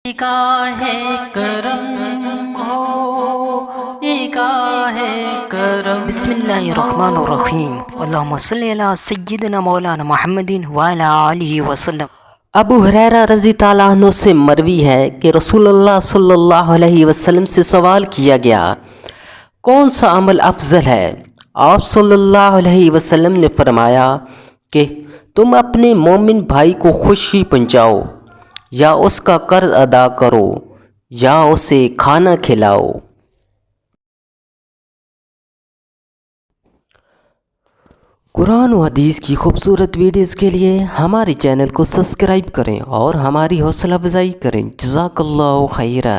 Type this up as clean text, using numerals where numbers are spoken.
نگاہ کرم ہو، نگاہ کرم۔ بسم اللہ الرحمن الرحیم، اللہم صلی علی سیدنا مولانا محمد وعلی آلہ وسلم۔ ابو ہریرہ رضی تعالیٰ عنہ سے مروی ہے کہ رسول اللہ صلی اللہ علیہ وسلم سے سوال کیا گیا، کون سا عمل افضل ہے؟ آپ صلی اللہ علیہ وسلم نے فرمایا کہ تم اپنے مومن بھائی کو خوشی پہنچاؤ، یا اس کا قرض ادا کرو، یا اسے کھانا کھلاؤ۔ قرآن و حدیث کی خوبصورت ویڈیوز کے لیے ہمارے چینل کو سبسکرائب کریں اور ہماری حوصلہ افزائی کریں۔ جزاک اللہ خیرہ۔